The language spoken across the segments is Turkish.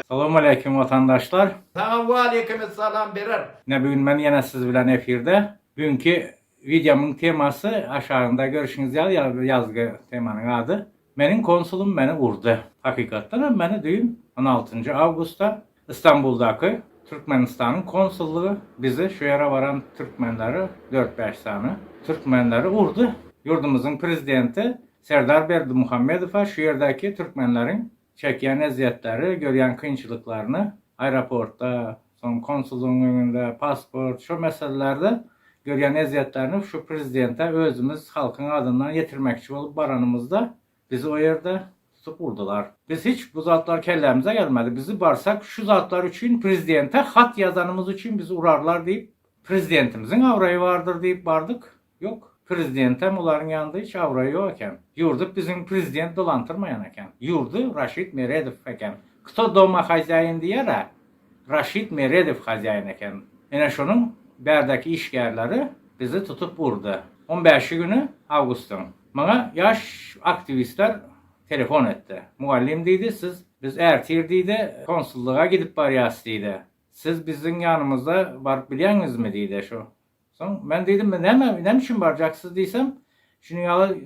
Salam aleyküm vatandaşlar. Sana ve aleykümselam birer. Ne bugün ben yine siz bilen efirde. Bugünkü videomun teması aşağında görüşünüz yazgı temanın adı. Benim konsulum beni vurdu. Hakikaten beni dün 16. Ağustos'ta İstanbul'daki Türkmenistan'ın konsulluğu bizi şu yere varan Türkmenleri 4-5 tane Türkmenleri vurdu. Yurdumuzun prezidenti Serdar Berdimuhamedov şu yerdeki Türkmenlerin çeken eziyetleri, görüyen kıyınçılıklarını aeroportta, son konsulun önünde, pasport, şu meselelerde görüyen eziyetlerini şu prezidente özümüz halkın adından getirmek için olup baranımızda bizi o yerde tutup vurdular. Biz hiç bu zatlar kellemize gelmedi. Bizi barsak şu zatlar için prezidente hat yazanımız için bizi urarlar deyip prezidentimizin avrayı vardır deyip vardık. Yok. Prezidentem onların yanında hiç avrayı yok eken. Yurdu bizim prezident dolantırmayan eken. Yurdu Raşid Meredov eken. Kto doma hazayin diyerek Raşid Meredov hazayin eken. Yine şunun berdeki işgərləri bizi tutup vurdu. 15 günü Ağustos'un. Bana yaş aktivistler telefon etti. Muallim dedi, biz ertir dedi, konsulluğa gidip barıyas dedi. Siz bizim yanımızda var biliyorsunuz mu dedi şu. Son ben dedim ne için varacaksınız diysem, Şunyalı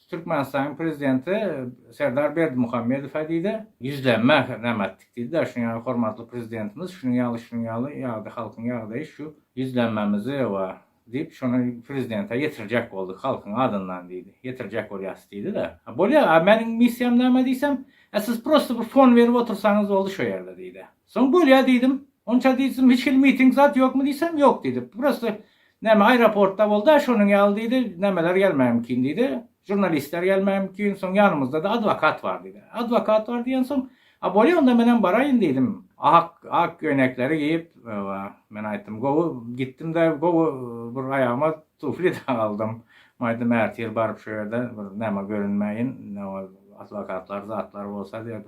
Türkmenistan'ın prezidenti Serdar Berdimuhamedov dedi, yüzlenme ettik dedi de şunyalı hormatlı prezidentimiz şunyalı yağdı halkın yağdı şu yüzlenmemizi var deyip şunu prezidente getirecek olduk halkın adından dedi. Getirecek orası dedi de. Böyle benim misyam ne diysem, siz prosto bir fon verip otursanız oldu şu yerde dedi. Son böyle dedim. Onca dedim hiç meeting zat yok mu diysem yok dedi. Prosto neme aeroportta oldu şunun geldiydi. Nemeler gelmem mümkün dedi. Jurnalistler gelmem mümkün. Son yanımızda da advokat var dedi. Advokat var diyen son. Böyle onda benim barayın dedim. Ak göynekleri giyip ben aytdım. Gittim de bir ayağıma tufli de aldım. Maydım ertir barıp şu yerde neme görünmeyin. Advokatlar, zatlar olsa diye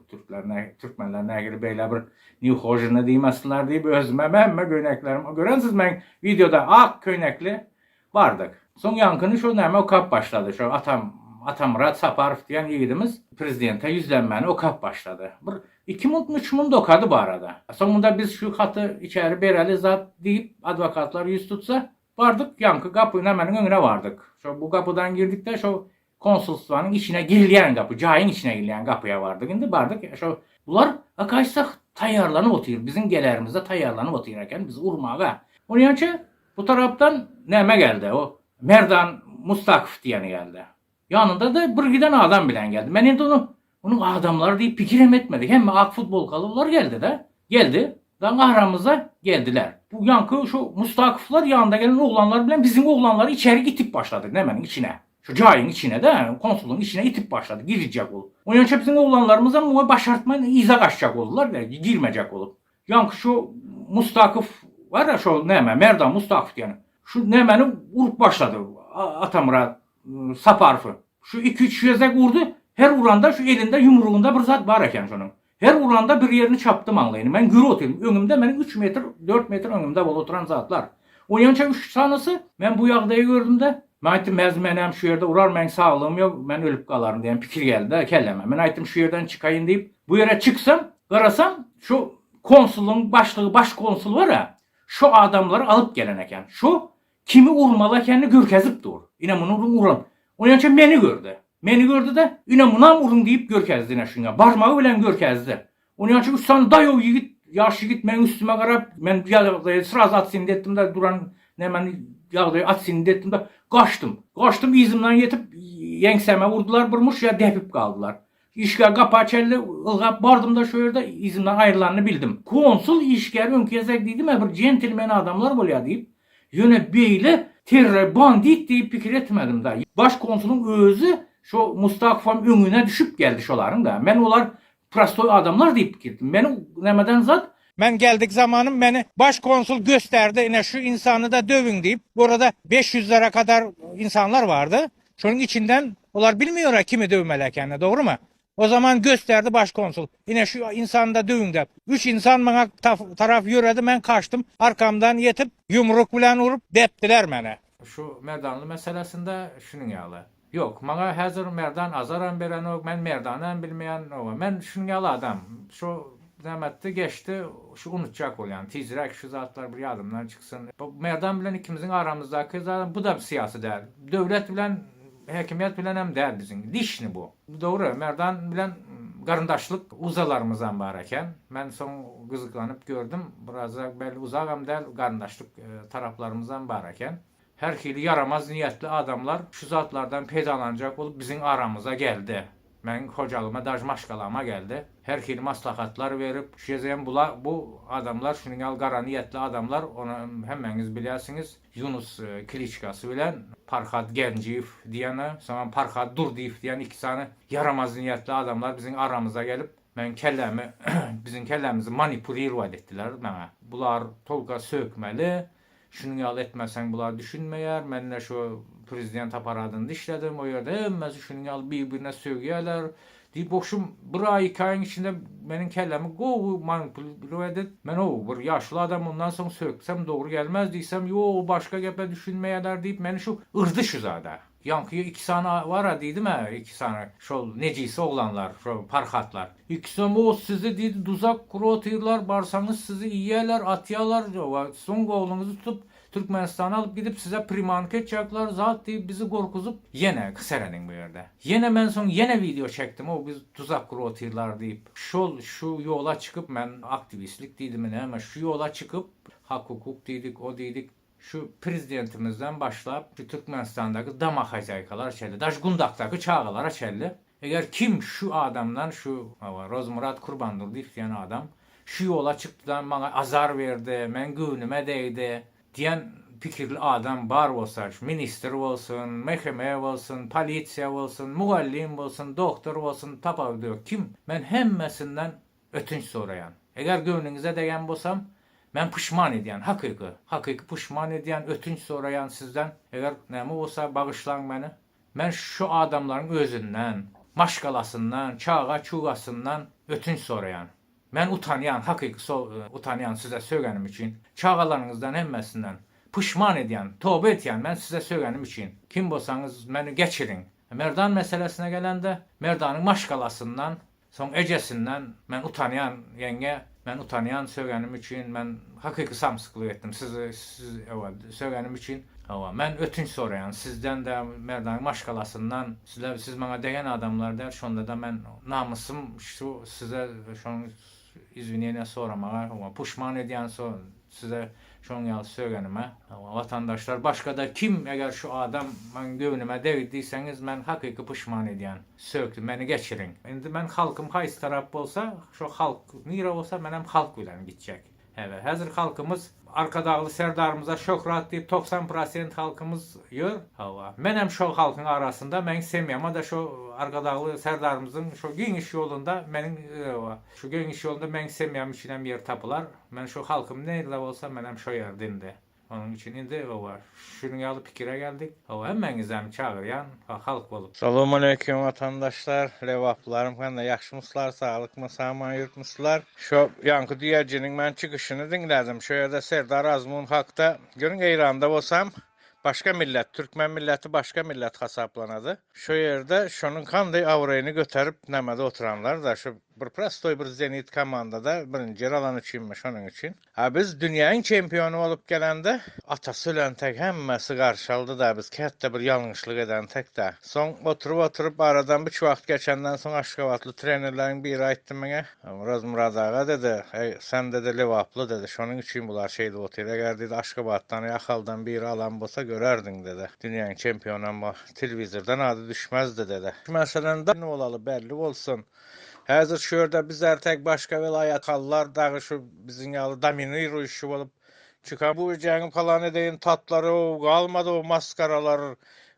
Türkmenler ne gibi böyle bir New Hojin'e deymezsinler deyip özüme memme göyneklerimi. Görensiz ben videoda ak göynekli vardık. Son yankını şu neme o kap başladı. Şu Atamurat Saparov diyen yiğidimiz prezidente yüzlenmeni o kap başladı. 2-3 mun dokadı bu arada. Sonunda biz şu katı içeri bereli zat deyip advokatlar yüz tutsa vardık yankı kapının hemen önüne vardık. Şu bu kapıdan girdik de şu konsolosluğun içine girilen kapı, cayın içine girilen kapıya vardık. Şimdi vardık şu bunlar akaysak tayarlanıp oturuyor. Bizim gelerimizde tayarlanıp otururken biz urmağa. Onun için bu taraftan neme geldi o Merdan Mustakif diyeni geldi. Yanında da bir giden adam bilen geldi. Ben indi onun adamları deyip pikirim etmedik. Hem ak futbol kalıplar geldi de. Geldi. Dan aramıza geldiler. Bu yankı şu Mustakifler yanında gelen oğlanlar bilen bizim oğlanları içeri itip başladı. Hemen içine. Şu cayın içine de konsulun içine itip başladı. Girecek olup. Onun için bizim oğlanlarımıza mu başartmayın iza kaçacak oldular ve girmeyecek olup. Yankı şu Mustakif var ya şu neme Merdan Mustakif yani. Şu nemeni vurup başladı. Atamurat Saparov'u. Şu 2-3 yazak vurdu. Her vuranda şu elinde yumruğunda bir zat var eken şunun. Her vuranda bir yerini çaptım anlayın. Ben gürü oturuyorum. Önümde benim 3 metre 4 metre önümde bol oturan zatlar. O yança 3 tanesi ben bu yağdayı gördüm de ben ayttim mezmenem şu yerde urar ben sağlığım yok ben ölüp kalarım diyen fikir geldi de kelleme. Ben ayttim şu yerden çıkayım deyip bu yere çıksam karasam şu konsulun başlığı baş konsul var ya şu adamları alıp gelen eken. Şu kimi urmalı kendini görkezip dur. Yine bunu urun. Onun için beni gördü. Beni gördü de yine buna vurun deyip görkezdi yine şuna. Barmağı bilen görkezdi. Onun için 3 tane dayo yiğit, yaş yiğit ben üstüme karab ben sıraz atsın dettim de duran hemen yağdayı atsın dettim de kaçtım. Kaçtım izimden yetip yengseme vurdular burmuş ya depip kaldılar. İşgal kapı açıldı, ılgap bardım da şu yerde izimden ayrılanını bildim. Konsul işgal önkezek dedim ya bir centilmen adamlar böyle deyip yine böyle terör bandit deyip fikir etmedim da. Başkonsulun özü şu Mustafa'nın önüne düşüp geldi şoların da. Ben onlar prastoy adamlar deyip fikirdim. Beni nemeden zat. Ben geldik zamanım beni başkonsul gösterdi. Yine şu insanı da dövün deyip. Burada 500'lere kadar insanlar vardı. Şunun içinden onlar bilmiyorlar kimi dövmeler kendine doğru mu? O zaman gösterdi başkonsul. Yine şu insanı da dövün de. 3 insan bana taraf yürüdü, ben kaçtım. Arkamdan yetip yumruk bilen vurup deptiler beni. Şu Merdanlı meselesinde şunun yalı. Yok, bana hazır Merdan azaran beren o, ben Merdan'dan bilmeyen o. Ben şunun yalı adam. Şu demetti geçti, şu unutacak ol yani. Tizrek şu zatlar bir yadımdan çıksın. Bu Merdan bilen ikimizin aramızdaki zaten bu da bir siyasi değil. Devlet bilen hakimiyet bilen hem değil bizim. Dişni bu. Doğru. Merdan bilen qarındaşlıq uzalarımızdan barəkən. Mən son qızıqlanıb gördüm. Biraz da belli uzağım değil qarındaşlıq taraflarımızdan barəkən. Hər xeyli yaramaz niyetli adamlar şu zatlardan peydalanacak olup bizim aramıza geldi. Mən hocalıma, dajmaşkalama geldi. Hər xeyli maslahatlar verip, şüzeyən bu adamlar, şunun qara niyetli adamlar, onu həməniz bilirsiniz. Yunus Kliçkası bilen Parxad Gənciyev diyene, sonra Parxad Durdiyev diyen iki tane yaramaz niyetli adamlar bizim aramıza gelip, mən kəlləmi, bizim kəlləmizi manipulirovat ettiler mənə. Bunlar tolqa sökməli. Şunu yal etmesen bunlar düşünmeyer. Ben de şu prezident aparatında işledim. O yerde emmesi şunu yal birbirine söylüyorlar. Deyip boşum bir hikayenin içinde benim kellemi go manipüle edip ben bir yaşlı adam ondan sonra söksem doğru gelmez diysem yo başka gepe düşünmeyeler deyip beni şu ırdı şu zade. Yankıya 2 tane var ha değil mi? 2 tane şu necisi oğlanlar, şu parkatlar. 2 tane o sizi dedi tuzak kurotuyurlar, barsanız sizi yiyeler, atıyorlar. Son oğlunuzu tutup Türkmenistan'a alıp gidip size primank edecekler. Zat deyip bizi korkuzup yine kısaredin bu yerde. Yine ben son yine video çektim o biz tuzak kurotuyurlar deyip. Şu yola çıkıp ben aktivistlik dedim ne ama şu yola çıkıp hak hukuk dedik o dedik. Şu prezidentimizden başlayıp şu Türkmenistan'daki dama hazaykalar çelli, Daşgundak'taki çağalara çelli. Eğer kim şu adamdan şu Rozmurat Kurbandur diyen adam şu yola çıktıdan bana azar verdi, ben güvnüme değdi diyen fikirli adam var olsa, minister olsun, mehkeme olsun, polisiya olsun, muallim olsun, doktor olsun, tapağı diyor kim? Ben hemmesinden ötünç sorayan. Eğer gönlünüze değen bolsam, ben pişman ediyen, hakiki pişman ediyen, ötünç sorayan sizden, eğer nemi olsa bağışlan beni. Ben şu adamların özünden, maşkalasından, çağa çuğasından ötünç sorayan. Ben utanayan, hakiki utanayan size söylenim için, çağalarınızdan emmesinden, pişman ediyen, tövbe ediyen ben size söylenim için. Kim bolsanız beni geçirin. Merdan meselesine gelende, Merdan'ın maşkalasından, son ecesinden ben utanayan yenge, ben utanayan söylenim için ben hakiki samsıklık ettim. Siz söylenim için. Ben ötünç sorayan sizden de Merdan maşkalasından siz bana değen adamlar der. Şonda da ben namusum şu size şon izviniyene soramağa pişman ediyen size şon yal söylenime. Vatandaşlar başka da kim eğer şu adam ben gönlüme değdiyseniz ben hakiki pişman ediyen söktüm beni geçirin. Şimdi ben halkım hays taraf olsa şu halk nire olsa benim halk bilen gidecek. Evet hazır halkımız Arkadağlı serdarımıza çok rahat deyip 90% halkımız yor. Benim şu halkın arasında ben sevmiyorum ama da şu Arkadağlı serdarımızın şu geniş yolunda benim şu geniş yolunda ben sevmiyorum içinden bir yer tapılar. Ben şu halkım nerede olsa benim şu yerdinde. Onun için indi var. Şunun yalı fikire geldik. Hemen izlem çağırayan halk olup. Selamun aleyküm vatandaşlar. Levaplarım kan da yaxşımıslar, sağlıkmı, sağman yurtmıslar. Şu yankı diyercinin ben çıkışını dinledim. Şu yerde Serdar Azmun hakta. Görün İran'da olsam başka millet, Türkmen milleti başka millet hesaplanadı. Şu yerde şunun kanday avrayını götürüp nemede oturanlar da şu bir prostoy bir Zenit komandada birinci yer alan içinmiş onun için. Biz dünyanın çempiyonu olup gelende atası ölen tek hemmesi karşıldı da biz katta bir yanlışlık eden tek de. Son oturup aradan bir vaxt geçenden sonra Aşgabatlı trenerlerin biri aytdı bana. Rozmurad ağa dedi, sen dedi levaplı dedi. Şunun için bunlar şeyde oturuyor. Eğer dedi Aşgabat'tan yakaldan biri alan bolsa görerdin dedi. Dünyanın çempiyonu ama televizordan adı düşmezdi dedi. Mesela ne olalı belli olsun. Hazır şurada bizler tek başka vilayet hallar dağı şu bizim yalı dominir işi olup çıkan bu cengi falan edeyin tatları o kalmadı o maskaralar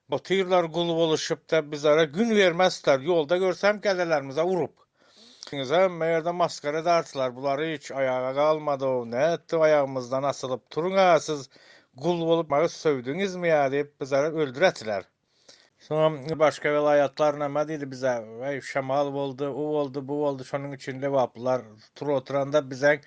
batırlar gul oluşup da bizlere gün vermezler yolda görsem kellelerimize vurup. Meğerde maskara dartılar bunları hiç ayağa kalmadı o ne etti ayağımızdan asılıp turun siz gul olup bana sövdünüz mü ya deyip bizlere öldüretiler. Sonra başka vilayetler ne dedi bize? Vay şamal oldu, o oldu, bu oldu. Şunun için levaplılar tur oturanda bize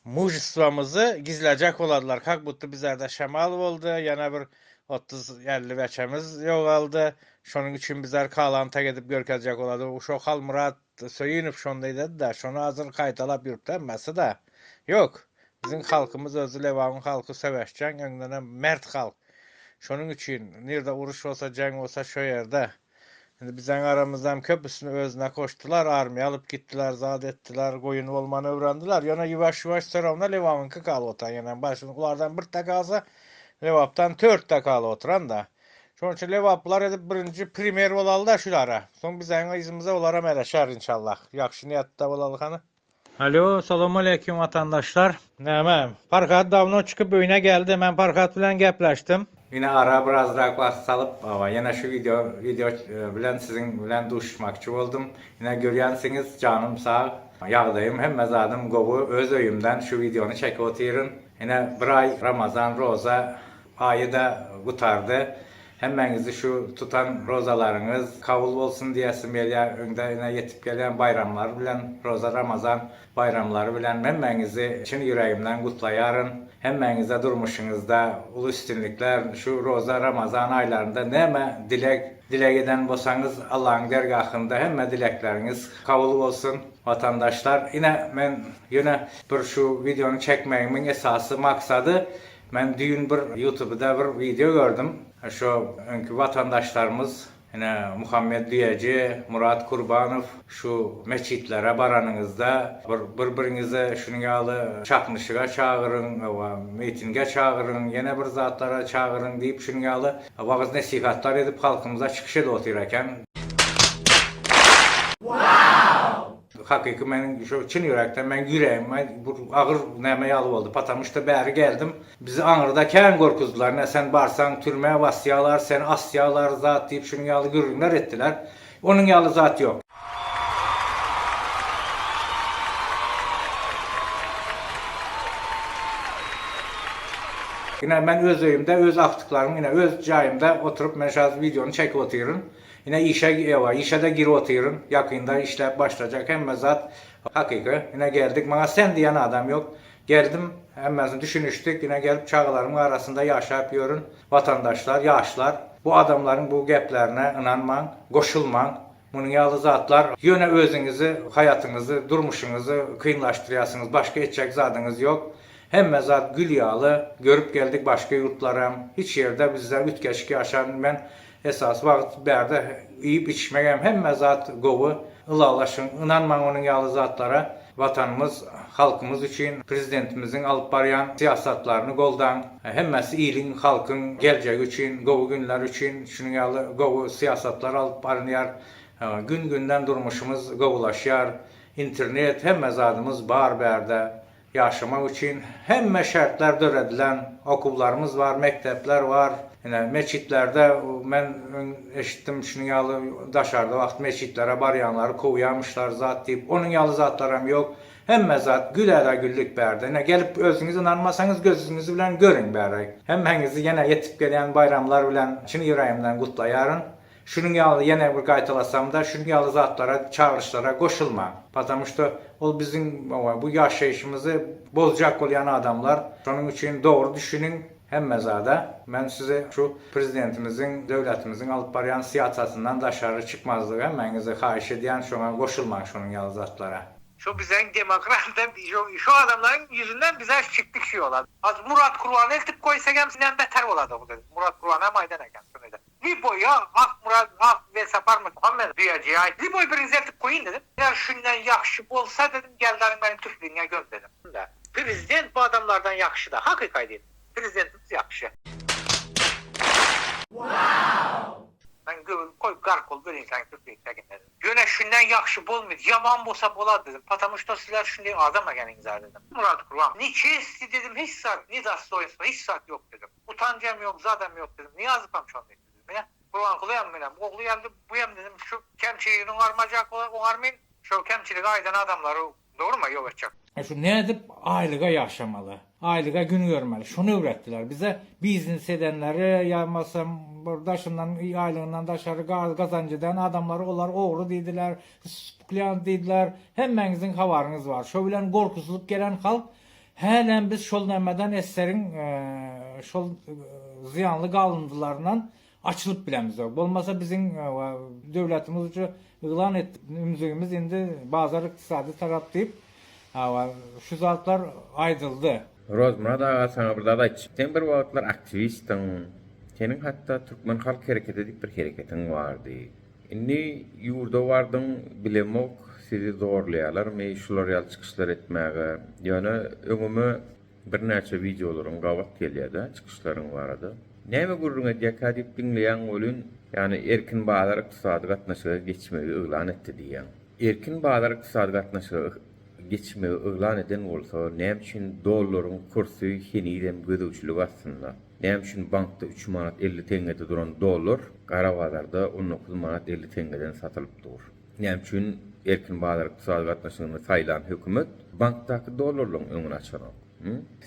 mujistvamızı gizleyecek oladılar. Kalk buttu bizlerde şamal oldu. Yana bir 30-50 veçemiz yok aldı. Şunun için bizler kalanta gidip görkezecek oladı. O Şokal Murat söyünüp şondaydı da şunu hazır kaytalap yürütemesi de yok. Bizim halkımız özü Levanın halkı seveşken öngönen mert halk. Şunun için nerede uruş olsa, cenk olsa şu yerde. Şimdi bizden aramızdan köpüsünü özüne koştular, armaya alıp gittiler, zat ettiler, koyun olmanı öğrendiler. Yana yavaş yavaş sıramda Levav'ınki kalı oturan. Yani başını kulardan bir takası, Levap'tan 4 takalı oturan da. Şunun için Levaplar edip birinci primer olalı da şulara. Son bizden izimize olara meleşer inşallah. Yakşı niyatta olalı kanı. Alo, selamun aleyküm vatandaşlar. Nemem, Parkat davno çıkıpöyüne geldi. Ben Parkat bilen gepleştim. Yine ara biraz daha vaqt salıp ama yine şu video bilen sizin bilen duşmakçı oldum. Yine görüyorsunuz canım sağ yağdayım. Hem mezadım gobu öz öyümden şu videonu çekip oturun. Yine bir ay Ramazan roza ayı da kutardı. Hemmenizi şu tutan rozalarınız kabul olsun diyesim ya önde yine yetip gelen bayramlar bilen roza Ramazan bayramları bilen hemmenizi için yüreğimden kutlayarın. Hemmenize durmuşunuzda ulu üstünlükler şu roza Ramazan aylarında neme dilek eden bolsanız Allah'ın dergahında hemme dilekleriniz kabul olsun vatandaşlar. Yine bir şu videonu çekmeyimin esası maksadı ben dün bir YouTube'da bir video gördüm. Şu önkü vatandaşlarımız yine Muhammed Diyeci, Murat Kurbanov şu meçitlere baranınızda birbirinize şunu yalı çakmışıga çağırın, mitinge çağırın, yine bir zatlara çağırın deyip şunu yalı vağız nesihatlar edip halkımıza çıkışı da otururken. Hakiki men şu çin yürekten men yüreğim bu ağır näme yalı oldu. Patamışda bäri geldim. Bizi Anırda kän gorkuzdular. Ne sen barsan türmeye basyalar, sen asyalar zat deyip şunu yalı gürünler ettiler. Onun yalı zat yok. Yine ben öz öyümde, öz aktıklarım yine öz cayımda oturup men şaz videonu çekip oturun. Yine işe de gir oturun. Yakında işler başlayacak. Hem zat hakiki. Yine geldik. Bana sen diyen adam yok. Geldim. Hemmezini düşünüştük. Yine gelip çağlarımın arasında yaşayıp yorun. Vatandaşlar, yaşlar. Bu adamların bu geplerine inanman, koşulman. Bunun yalı zatlar. Yine özünüzü, hayatınızı, durmuşunuzu kıyınlaştırıyorsunuz. Başka edecek zadınız yok. Hem zat gül yağlı. Görüp geldik başka yurtlara. Hiç yerde bizler ütkeşki yaşayan ben esas vaxt berde yiyip içmeyem hem mezat govu ılalaşın inanman onun yalı zatlara vatanımız halkımız için prezidentimizin alıp barayan siyasatlarını goldan hemmesi iyiliğin halkın geleceği için govu günler için şunun yalı govu siyasatlar alıp baranıyar gün günden durmuşumuz govulaşıyor internet hem mezadımız bar berde yaşamak için hem şartlar döredilen okullarımız var mektepler var. Yani meçitlerde ben eşittim şunu yalı daşarda vaxt meçitlere baryanları kovuyamışlar zat deyip onun yalı zatlarım yok. Hem mezat gülə güllük bərdə. Ne gelip özünüz inanmasanız gözünüzü bilen görün bərək. Hem henginizi yine yetip gelen bayramlar bilen şunu yüreğimden kutlayarın. Şunun yalı yine bir qaytalasam da şunun yalı zatlara, çağrışlara koşulma. Patamışda o bizim bu yaşayışımızı bozacak olan adamlar. Onun için doğru düşünün. Hem mezada ben size şu prezidentimizin, devletimizin alıp barayan siyasetinden dışarı çıkmazlığı hemmenizi xahiş ediyen şuna koşulmayın şunun yalı zatlara. Şu bizden demokratlar, şu adamların yüzünden bize çıktık şey oladı. Az Murat Kurvan'ı eltip koysa gemsinden beter oladı bu dedi. Murat Kurvan'a maydana gelsin dedi. Libo'ya ak ve sapar mı Muhammed duyacağım. Libo'yu birinci eltip koyun dedim. Eğer şundan yakşı olsa dedim geldirin benim Türklüğüne göm dedim. Prezident bu adamlardan yakşı da hakikay değil. Prezidentimiz yakşı. Ben koy garkol bir insan Türkiye'ye dedim. Yöne şundan yakşı bolmaydı. Yaman bolsa bolar dedim. Patamışta sizler şundan adamla geliniz dedim. Murat Kurban. Niçesi dedim. Hiç saat. Nidası doyasın. Hiç saat yok dedim. Utancam yok. Zaten yok dedim. Niye azıpam şu anda dedim. Ya. Kurban kılayam benim. Oğlu geldi. Buyam dedim. Şu kemçiliğinin armacak onarmayın. Şu kemçilik aydan adamları doğru mu? Yok edecek. Şu ne edip aylığa yaşamalı. Aylığa gün görmeli. Şunu öğrettiler bize. Biznes edenleri yapmasam daşından aylığından daşarı kazancı eden adamları onlar oğru dediler. Spekulant dediler. Hemmenizin havarınız var. Şöyle korkusuzluk gelen halk halen biz şol nemeden eserin şol ziyanlı kalıntılarından açılıp bilemiz. Olmasa bizim devletimiz için ilan ettiğimiz indi bazı iktisadi taraf deyip şu zatlar aydıldı. Rozmurad ağa sana burada da aytçy. Sen bir wagtlar aktivistin. Senin hatta Türkmen halk hareketi edip bir hareketin vardı. Indi yurda vardın bilemok sizi zorlayalar mı şular yal çıkışlar etmege. Yani öňüme bir näçe videolaryň gawat gelýärdi, çıkışlaryň barady. Näme gurrunga diýek diýip dinleýän bolun, yani erkin bazar ykdysady gatnaşyga geçmegi ýylan etdi diýen. Erkin bazar ykdysady gatnaşyga geçmegi ýylan eden bolsa, näme üçin dollaryň kursy henidem gödüçlük aslında. Näme üçin bankda 3 manat 50 tengede duran dollar, gara bazarda 19 manat 50 tengeden satylyp dur. Näme üçin erkin bazar ykdysady gatnaşygyny saýlan hökümet bankdaky dollarlaryň öňüni açarak.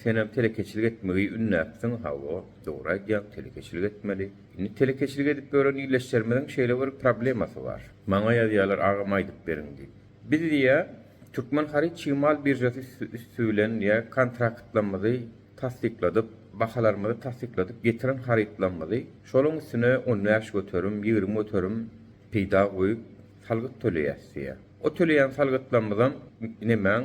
Senem telekeçilik etmegi ünnäpsiň hawa, dogry ýa telekeçilik etmeli. Indi telekeçilik edip gören ýyleşdirmeden şeýle bir problemasy bar. Maňa ýazýarlar agam aýdyp beriň diýip. Biz diýä Türkmen Harit Çimal birjasy üstülen ýa kontraktlanmady tasdikladyp, bahalarymyzy tasdikladyp getiren haritlanmady. Şoluň üstüne 10 ýaş göterim, 20 göterim peýda goýup salgyt töleýärsiň. O töleýän salgytlanmadan nämen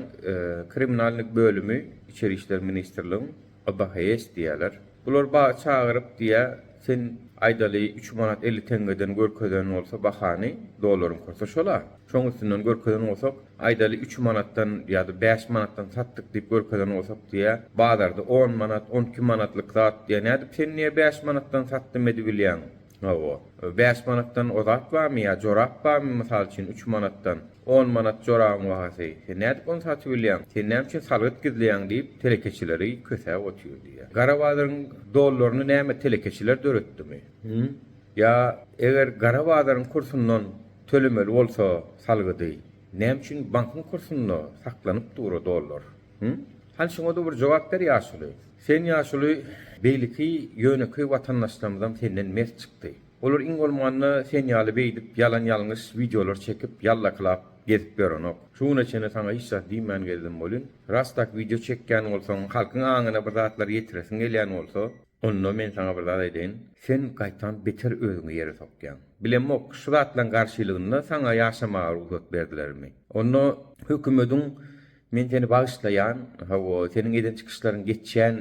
kriminallik bölümi İçeri İşler Ministerliği ABHS diýerler. Bular çağırıp diýä sen aydaly 3 manat 50 tengeden görkeden bolsa bahany dollaryň kursu şola. Şoň üstünden görkeden bolsak aydaly 3 manattan ýa-da 5 manattan satdyk diýip görkeden bolsak diýä bazarda 10 manat 12 manatlyk zat diýen sen niýe 5 manattan satdym edip bilýän? Hawa 5 manattan ozat barmy ýa jorap barmy mysal üçin 3 manattan 10 manat joragyň bahasy. Sen näde onu satyp bilýän? Sen näme üçin salgyt gizleýän diýip telekeçileri köse otýur diýär. Garabadyryň dollaryny näme telekeçiler döretdimi? Ya eger garabadyryň kursundan tölemeli bolsa salgydy, näme üçin bankyň kursundan saklanyp durýar dollar? Hal şoňa da bir jogap ber ýaşuly. Sen ýaşuly beýliki ýöneki watandaşlarymyzdan senden mes çykdy. Olar iň bolmaganda sen ýaly beýdip ýalan ýalňyş videolar çekip ýallaklap gezip berenok. Şuna çene sana hiç zat diýmän geldim bolun. Rastak video çekýän bolsaň, halkyň aňyna bir zatlar ýetiresiň gelýän bolsa, onu men sana bir zat aýdyn. Sen gaýtan beter özüňi ýere sokýan. Bilemok, şu zatlaryň garşylygynda sana ýaşamagy ruhsat berdilermi? Onu hökümetiň men seni bagyşlaýan, hawa seniň eden çykyşlaryň geçýän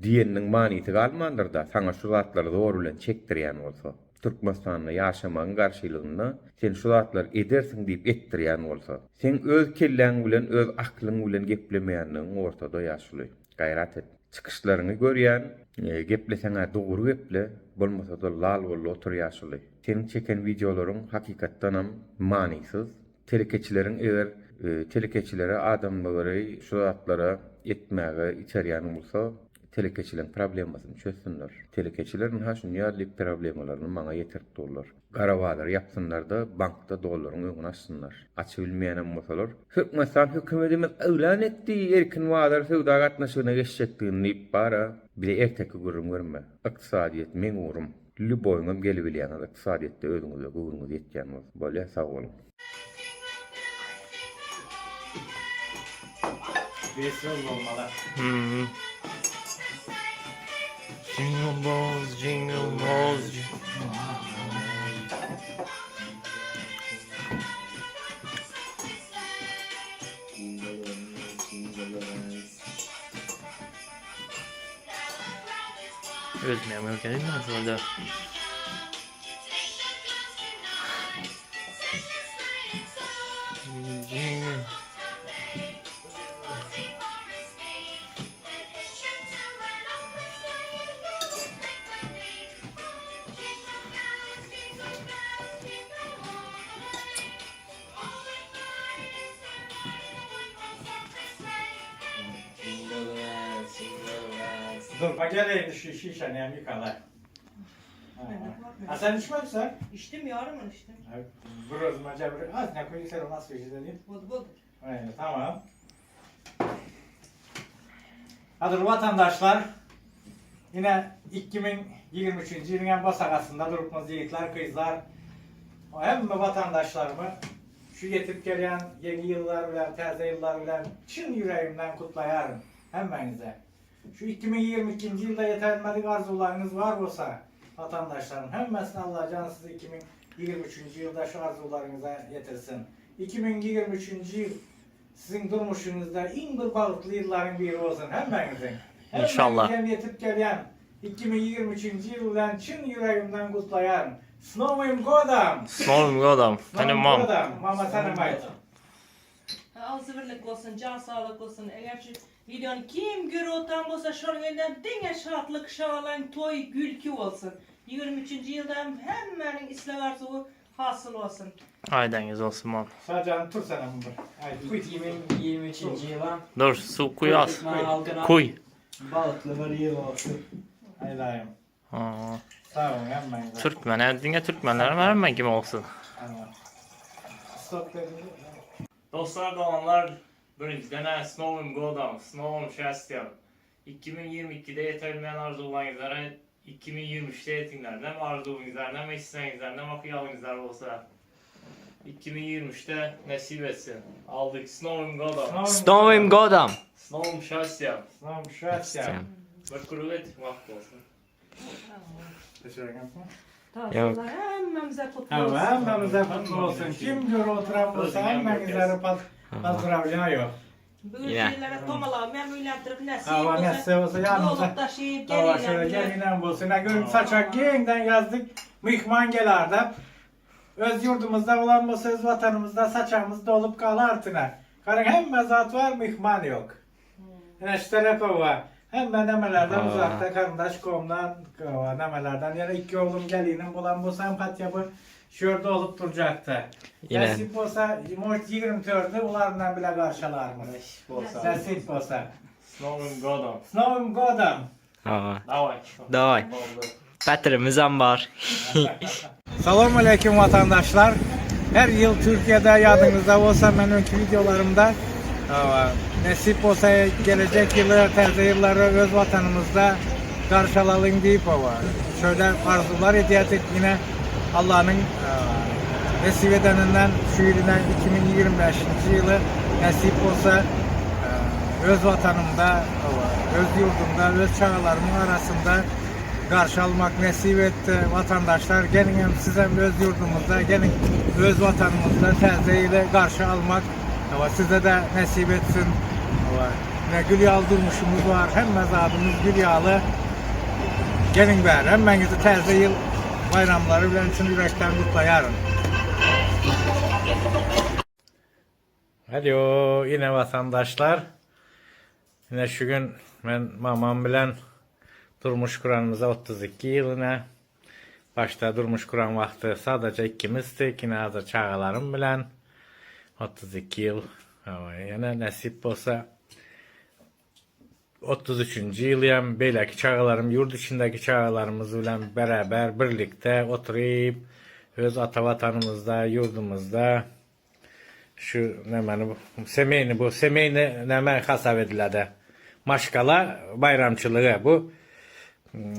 diýeniň manysy galmandyr da sana şu zatlary dogry bilen çekdirýän bolsa. Türkmenistanda ýaşamagyň garşylygynda sen şu zatlar edersiň diýip etdirýän bolsa, sen öz kelläň bilen, öz aklyň bilen geplemeýändiň ortada ýaşuly. Gaýrat et. Çykyşlaryny görýän, gepleseňä dogry geple, bolmasa da lal bolup otur ýaşuly. Senin çeken videolaryň hakykatdan hem manysyz. Telekeçileriň eger telekeçilere adamlary şu zatlara etmäge içerýän bolsa, telekeçilerin problemasyny çözsünler. Telekeçilerin ha şunu ýaly problemalaryny maňa ýetirip durlar. Garawalar ýapsynlar da bankda dollaryň öňüni açsynlar. Açy bilmeýän bolsalar, hökümetimiz öwlan etdi, erkin wagtlar sowda gatnaşygyna geçecekdigini diýip bara, bile erteki gurrum görme. Ykdysadyet men urum. Lüboýňam gelip bilýän ykdysadyetde özüňizde gurrunuz ýetýän bolsa, bolýa sag bolun. Besel olmalı. Jingle balls, jingle balls. Özmeyem yok değil mi aslında? Dur bak geleyim şu şişeni hem yıkalar. Ha sen içmedin sen? İçtim yarım içtim. Burası macabır. Az ne koyuyorsan o nasıl bir şey dedi? Oldu oldu. Aynen tamam. Adır vatandaşlar, yine 2023 yılın basakasında durupmaz yiğitler, kızlar, hem vatandaşlarımı şu yetip gelen yeni yıllar bilen, taze yıllar bilen çın yüreğimden kutlayarım hemmenize. Şu 2022 yılda yetermedik arzularınız var olsa vatandaşlarım, hemmesine Allah cansız 2023 yılda şu arzularınıza yetirsin. 2023 yıl sizin durmuşunuzda en bir balıklı yılların biri olsun hemmenizin. İnşallah. Hemmenizden yetip gelen 2023 yıldan çın yüreğimden kutlayarım. Snovim Godam. Snovim Godam. Tanımam. Mama tanımaydı. Ağzı birlik olsun, can sağlık olsun. Eğer şu videonu kim görüyortan olsa şunun elinden dine şartlık, şağlan, toy, gülkü olsun. 23. yılda hemmenin istek arzuğu hasıl olsun. Aydeniz olsun mam. Sacan tur sana mı bu? Haydi 2023 yıla Dur su kuyu az. Türkmen halkına Kuy. balıklı bir yıl olsun. Haydi. Aa, Sağ olun hemen. Türkmen, dinle Türkmenler verme gibi olsun. Stop dedi. Dostlar doğanlar birinizden Snovim Godam, Snovim Şestiyam. 2022'de yetermeyen arzularınızlara 2023'te yetinlerden arzularınızlardan ve isteğinizlerden okuyalınızlar olsa 2023'te nasip etsin. Aldık Snovim Godam, Snovim Godam. Snovim Şestiyam. Snovim Şestiyam. Ve kuruvet vakti olsun. Teşekkür ederim. Tavsiyeler hemmemize kutlu olsun. Tamam, hemmemize kutlu olsun. Kim görü oturan olsa hemmenizleri patlatırabiliyor. Bu ülkelere tomalar, memnuniyettirip nasip Hava olsun. nasıl olsa yanımıza. Yolup taşıyıp Hava şöyle gelirler. gelinen bulsun. Ne görüp saçak yeniden yazdık. Mihman gelardı. Öz yurdumuzda olan bu söz vatanımızda saçağımızda olup kalı artına. Karın hem mezat var, mihman yok. İşte repo var. Hem ben nemelerden uzakta karındaş komdan nemelerden yani iki oğlum gelinin bulan bu sempatiya bu şurada olup duracaktı. Yine. Nasip olsa Mart 24'ü ularından bile karşılarmış. Nasip olsa. Snovim Godam. Snovim Godam. Aa, Davay. davay. Petrimiz var. Selamun Aleyküm vatandaşlar. Her yıl Türkiye'de yadınızda olsa ben önkü videolarımda nasip olsa gelecek yılı, taze yılları öz vatanımızda karşılayalım deyip şöyle arzular ediyoruz yine Allah'ın nasip edeninden şu yıldan 2025 yılı nasip olsa öz vatanımda, öz yurdumda, öz çağlarımın arasında karşı almak nasip etti vatandaşlar. Gelin hem siz hem öz yurdumuzda, gelin öz vatanımızda tazeyle karşı almak size de nasip etsin. Ne gül yağlı durmuşumuz var, hem mezadımız gül yağlı. Gelin beri, hemmenizi taze yıl bayramları bilen için yürekten kutlayarım. Hadi o yine vatandaşlar. Yine şu gün ben mamam bilen durmuş kuranımıza 32 yılına başta durmuş kuran vakti sadece ikimizdik. Yine hazır çağalarım bilen 32 yıl. Yani nasip olsa 33. yılıyam belki çağalarım yurt içindeki çağalarımız bilen beraber birlikte oturup öz ata vatanımızda, yurdumuzda şu bu semeyni nemen hasap edildi. Maşkala bayramçılığı bu.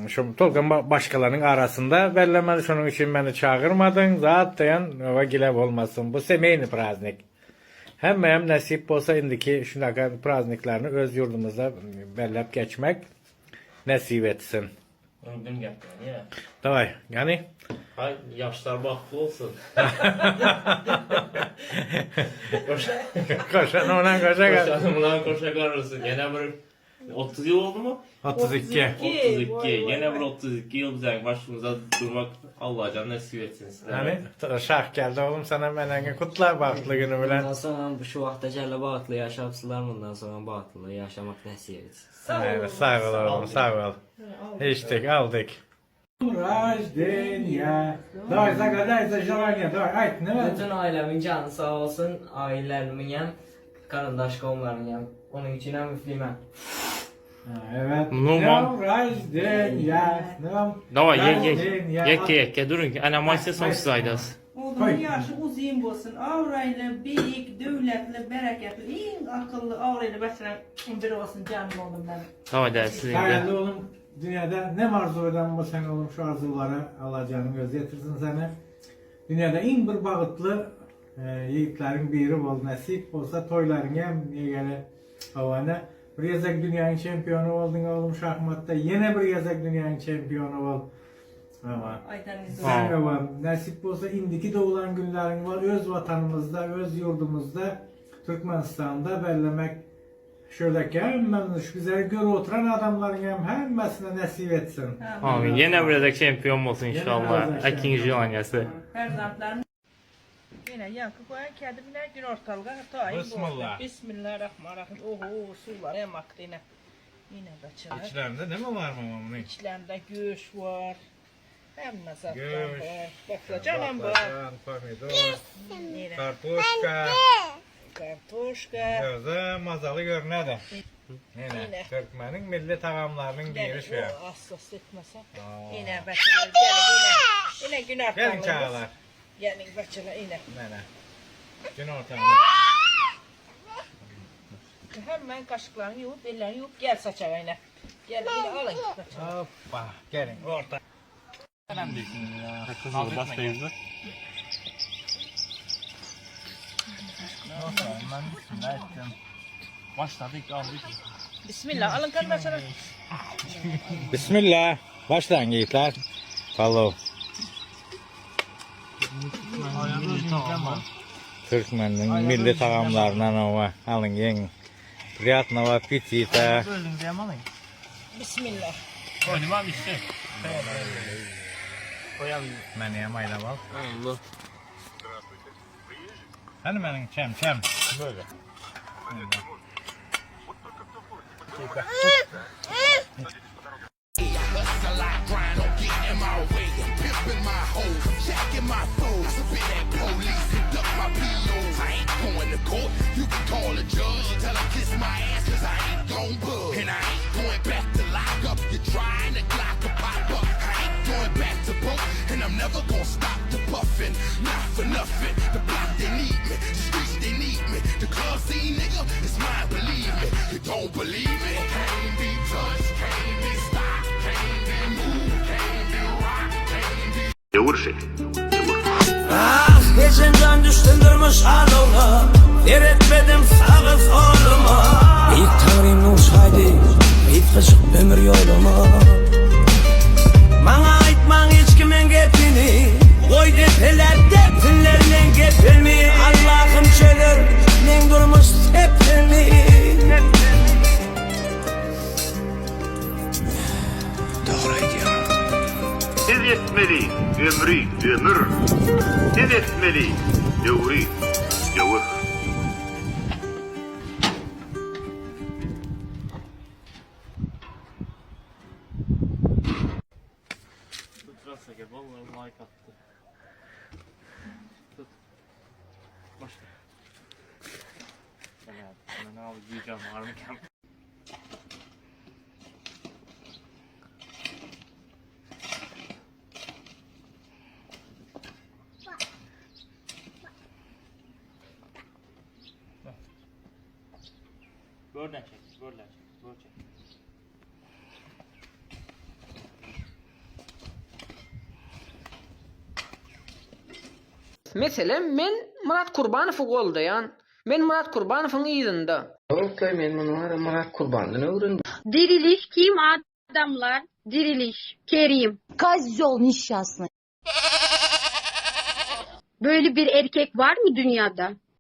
Şu tolgan başkalarının arasında bellemeli şunun için beni çağırmadın zaten ova gilev olmasın bu semeyni praznik. Hem nasip olsa indiki şunaka prazniklerini öz yurdumuzda bellep geçmek nasip etsin. Öldüm yaptın ya. Davay yani. Hay yaşlar baklı olsun. Koşan ona koşa Koşanımdan koşa karırsın. Gene bir 30 yıl oldu mu? 32. 32. Gene bir 32 yıl bize başımıza durmak Allah can nasip etsin size. Yani şah geldi oğlum sana menenge kutlar baklı günü Bundan bilen. sonra şu vaxta gələ bağıtlı yaşapsılar bundan sonra bağıtlı yaşamak nasip etsin. Evet, sağ ol oğlum sağ ol. İçtik aldık. Rajdenya. Davay zagadaysa javanya davay ayt ne var? Bütün ailemin canı sağ olsun, ailelerimin yan, karındaş qovumların yan. Onun için hem müfliməm. Evet. Numan. Rajdenya. Давай, ye. Durun ki. Ana maçta sonsuz aydas. Oğlumun yaşı uzun olsun. Avraylı, büyük, devletli, bereketli, en akıllı avraylı başlayan biri olsun canım oğlum benim. Tamam dersin. Hayırlı oğlum, dünyada ne arzu eden bu sen oğlum şu arzuları alacağını göz getirsin seni. Dünyada en bir bağıtlı yiğitlerin biri ol, nasip olsa toyların hem yegeli havana. Bir yazak dünyanın şampiyonu oldun oğlum şahmatta, yine bir yazak dünyanın şampiyonu ol. Ama sen de var, nasip olsa indiki doğulan günlerin var, öz vatanımızda, öz yurdumuzda, Türkmenistan'da bellemek. Şöyle hemen şu güzel göre oturan adamların hemmesine nasip etsin. Amin. Yine burada şampiyon olsun inşallah. İkinci Jonyası. Her zampların yine yankı koyan kediler gün ortalığa hatayım. Bismillah. Bismillahirrahmanirrahim. Oho sular emaktı yine. Yine kaçar. İçlerinde ne mi var mamamın? İçlerinde göğüş var. Hem zaptan Göğüş, var. Baklıcan var. Patlıcan, pomidor, Yine karpuşka, kartuşka. gözü mazalı görünedi. Yine Yine. Türkmenin milli taamlarının biri şu. O hassas etmese. Yine bakçılar gelin yine. Yine gün Gelin ortalığımız. çağlar. Gelin bakçılar yine. Nene. Gün ortamı. Hemen kaşıklarını yuvup ellerini yuvup gel saçağa yine. Gel yine alın. Hoppa. Gelin orta. Kızıl bastayız. Başladık aldık. Bismillah alın kardeşler. Bismillah. Başlayın yiğitler. Follow. Türkmen'in milli taamlarından ova. Alın yiyin. Приятного аппетита. Bismillah. Oynamam işte. Koyalım. Ben yem aylam al. Allah. Hani benim çem. Böyle. Peşinden düştüm durmuş halına, veretmedim sağı soluma. Büyük tanrım olsaydı, bitkiçik ömür yoluma. Bana aytman hiç kimin gepini, koy depeler depinlerle gepilmi. Allah'ım çölür, men durmuş tepilmi. Doğru diyor. Siz etmeli ömrü ömür, siz etmeli devri devir. Tutrasa gel. Vallahi like attı. Tut. Başla. Ben abi yiyeceğim var mı? Buradan çek, buradan çek, buradan çek. Mesela men Murat Kurbanov'u goldayan. Men Murat Kurbanov'un ýyzynda. Okey, men bunu Murat Kurban'dan öğrendim. Diriliş kim adamlar? Diriliş. Kerim. Козёл несчастный. Böyle bir erkek var mı dünyada?